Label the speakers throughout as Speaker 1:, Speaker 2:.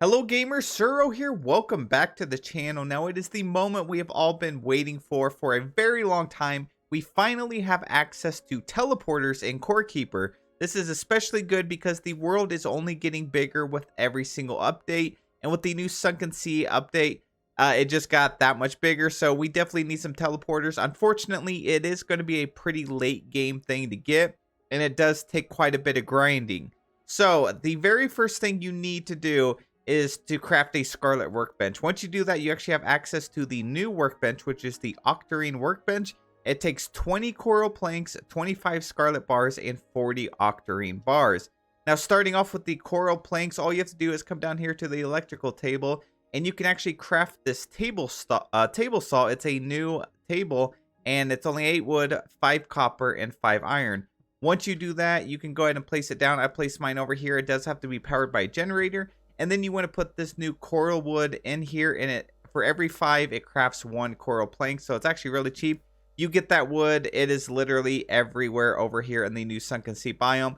Speaker 1: Hello gamers, Suro here. Welcome back to the channel. Now it is the moment we have all been waiting for a very long time. We finally have access to teleporters in Core Keeper. This is especially good because the world is only getting bigger with every single update, and with the new Sunken Sea update, it just got that much bigger. So we definitely need some teleporters. Unfortunately, it is going to be a pretty late game thing to get, and it does take quite a bit of grinding. So the very first thing you need to do is to craft a Scarlet Workbench. Once you do that, you actually have access to the new Workbench, which is the Octarine Workbench. It takes 20 coral planks, 25 Scarlet Bars, and 40 Octarine Bars. Now, starting off with the coral planks, all you have to do is come down here to the electrical table, and you can actually craft this table saw. It's a new table, and it's only 8 wood, 5 copper, and 5 iron. Once you do that, you can go ahead and place it down. I placed mine over here. It does have to be powered by a generator. And then you want to put this new coral wood in here, and it for every 5 it crafts 1 coral plank, so it's actually really cheap. You get that wood, it is literally everywhere over here in the new Sunken Sea biome.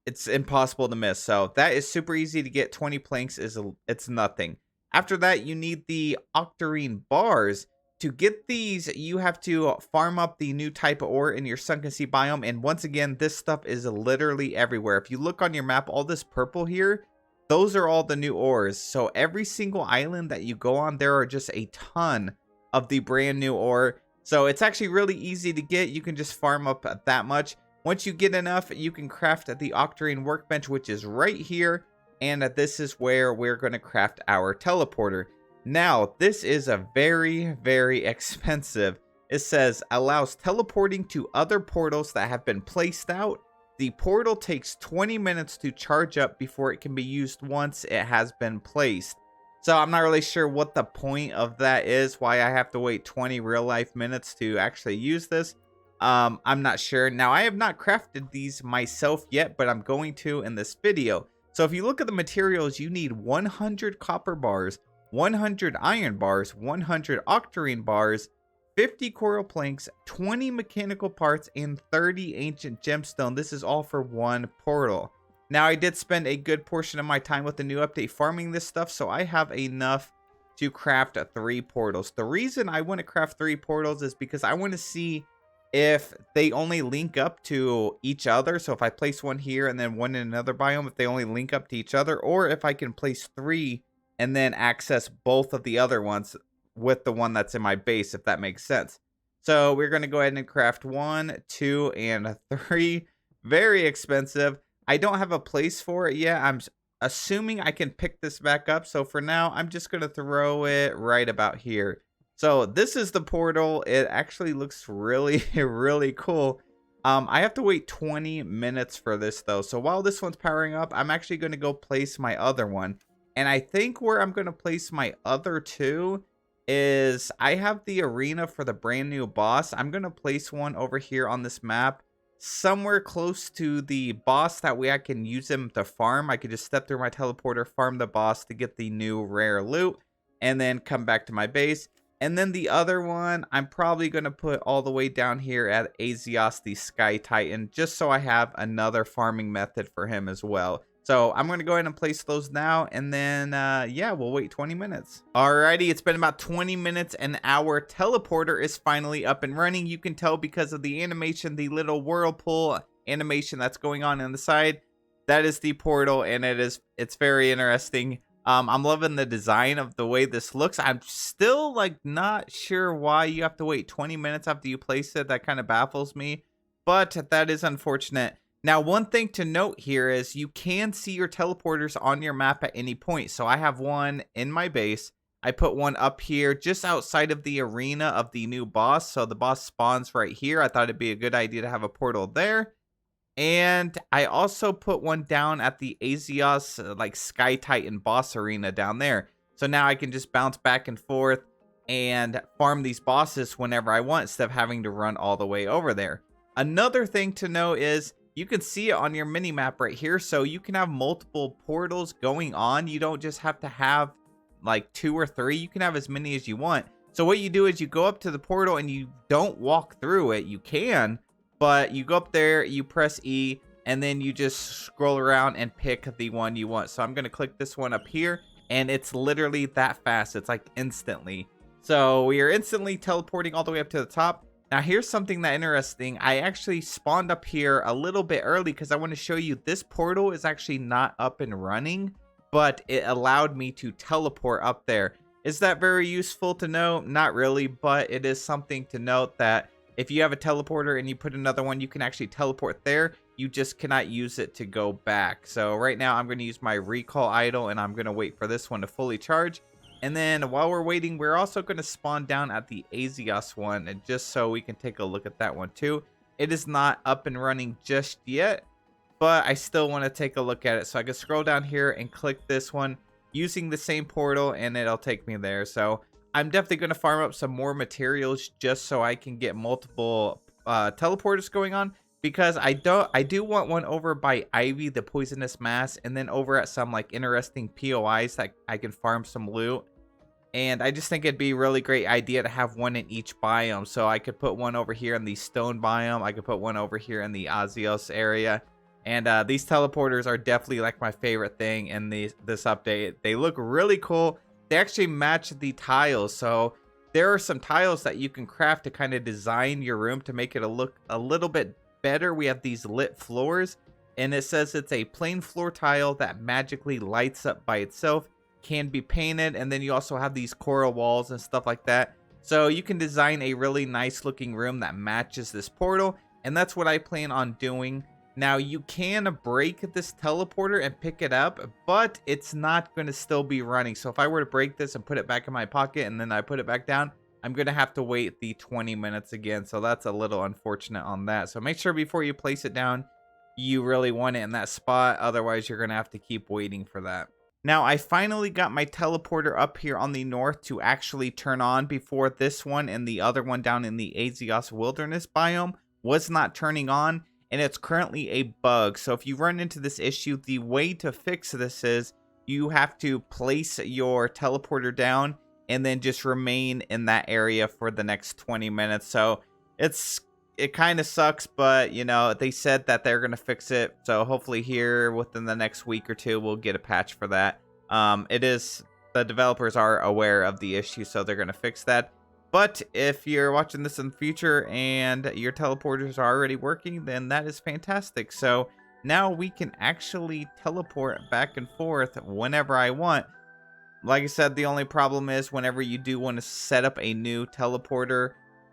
Speaker 1: It's impossible to miss, so that is super easy to get. 20 planks it's nothing. After that, you need the Octarine Bars. To get these, you have to farm up the new type of ore in your Sunken Sea biome, and once again, this stuff is literally everywhere. If you look on your map, all this purple here, those are all the new ores. So every single island that you go on, there are just a ton of the brand new ore. So it's actually really easy to get. You can just farm up that much. Once you get enough, you can craft the Octarine Workbench, which is right here. And this is where we're going to craft our teleporter. Now, this is a very, very expensive. It says allows teleporting to other portals that have been placed out. The portal takes 20 minutes to charge up before it can be used once it has been placed. So I'm not really sure what the point of that is, why I have to wait 20 real life minutes to actually use this. I'm not sure. Now, I have not crafted these myself yet, but I'm going to in this video. So if you look at the materials, you need 100 copper bars, 100 iron bars, 100 octarine bars, 50 coral planks, 20 mechanical parts, and 30 ancient gemstone. This is all for 1 portal. Now, I did spend a good portion of my time with the new update farming this stuff, so I have enough to craft 3 portals. The reason I want to craft 3 portals is because I want to see if they only link up to each other. So if I place one here and then one in another biome, if they only link up to each other, or if I can place 3 and then access both of the other ones with the one that's in my base, if that makes sense. So we're going to go ahead and craft 1, 2, and 3. Very expensive. I don't have a place for it yet. I'm assuming I can pick this back up. So for now, I'm just going to throw it right about here. So this is the portal. It actually looks really, really cool. I have to wait 20 minutes for this though. So while this one's powering up, I'm actually going to go place my other one. And I think where I'm going to place my other 2 is I have the arena for the brand new boss. I'm going to place one over here on this map somewhere close to the boss. That way I can use him to farm. I could just step through my teleporter, farm the boss to get the new rare loot, and then come back to my base. And then the other one, I'm probably going to put all the way down here at Azios, the Sky Titan, just so I have another farming method for him as well. So I'm going to go ahead and place those now, and then, yeah, we'll wait 20 minutes. Alrighty, it's been about 20 minutes, and our teleporter is finally up and running. You can tell because of the animation, the little whirlpool animation that's going on the side. That is the portal, and it's very interesting. I'm loving the design of the way this looks. I'm still, like, not sure why you have to wait 20 minutes after you place it. That kind of baffles me, but that is unfortunate. Now, one thing to note here is you can see your teleporters on your map at any point. So I have one in my base. I put one up here just outside of the arena of the new boss. So the boss spawns right here. I thought it'd be a good idea to have a portal there. And I also put one down at the Azios, like Sky Titan boss arena down there. So now I can just bounce back and forth and farm these bosses whenever I want instead of having to run all the way over there. Another thing to know is you can see it on your mini map right here. So you can have multiple portals going on. You don't just have to have like 2 or 3. You can have as many as you want. So what you do is you go up to the portal and you don't walk through it. You can, but you go up there, you press E, and then you just scroll around and pick the one you want. So I'm going to click this one up here, and it's literally that fast. It's like instantly. So we are instantly teleporting all the way up to the top. Now here's something that interesting. I actually spawned up here a little bit early because I want to show you this portal is actually not up and running, but it allowed me to teleport up there. Is that very useful to know? Not really, but it is something to note that if you have a teleporter and you put another one, you can actually teleport there. You just cannot use it to go back. So right now I'm going to use my recall idol, and I'm going to wait for this one to fully charge. And then while we're waiting, we're also going to spawn down at the Azios one, and just so we can take a look at that one too. It is not up and running just yet, but I still want to take a look at it. So I can scroll down here and click this one using the same portal, and it'll take me there. So I'm definitely going to farm up some more materials just so I can get multiple teleporters going on, because I do want one over by Ivy, the poisonous mass, and then over at some like interesting POIs that I can farm some loot. And I just think it'd be a really great idea to have one in each biome. So I could put one over here in the stone biome. I could put one over here in the Azios area. And these teleporters are definitely like my favorite thing in this update. They look really cool. They actually match the tiles. So there are some tiles that you can craft to kind of design your room to make it look a little bit better. We have these lit floors, and it says it's a plain floor tile that magically lights up by itself, can be painted, and then you also have these coral walls and stuff like that. So you can design a really nice looking room that matches this portal, and that's what I plan on doing. Now you can break this teleporter and pick it up, but it's not going to still be running. So if I were to break this and put it back in my pocket and then I put it back down, I'm going to have to wait the 20 minutes again. So that's a little unfortunate on that. So make sure before you place it down, you really want it in that spot. Otherwise, you're going to have to keep waiting for that. Now, I finally got my teleporter up here on the north to actually turn on before this one and the other one down in the Azios Wilderness biome was not turning on. And it's currently a bug. So if you run into this issue, the way to fix this is you have to place your teleporter down and then just remain in that area for the next 20 minutes. So it kind of sucks, but you know, they said that they're going to fix it. So hopefully here within the next week or two, we'll get a patch for that. The developers are aware of the issue, so they're going to fix that. But if you're watching this in the future and your teleporters are already working, then that is fantastic. So now we can actually teleport back and forth whenever I want. Like I said, the only problem is whenever you do want to set up a new teleporter,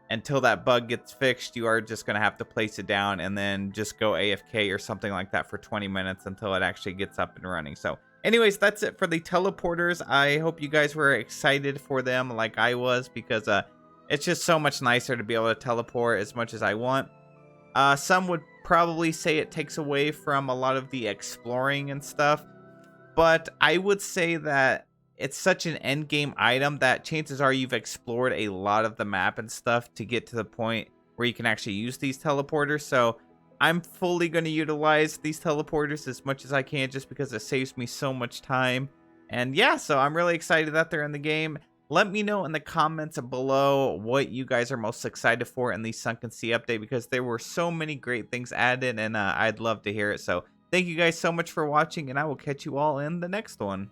Speaker 1: until that bug gets fixed, you are just going to have to place it down and then just go AFK or something like that for 20 minutes until it actually gets up and running. So anyways, that's it for the teleporters. I hope you guys were excited for them like I was, because it's just so much nicer to be able to teleport as much as I want. Some would probably say it takes away from a lot of the exploring and stuff, but I would say that it's such an end game item that chances are you've explored a lot of the map and stuff to get to the point where you can actually use these teleporters. So I'm fully going to utilize these teleporters as much as I can, just because it saves me so much time. And yeah, so I'm really excited that they're in the game. Let me know in the comments below what you guys are most excited for in the Sunken Sea update, because there were so many great things added, and I'd love to hear it. So thank you guys so much for watching, and I will catch you all in the next one.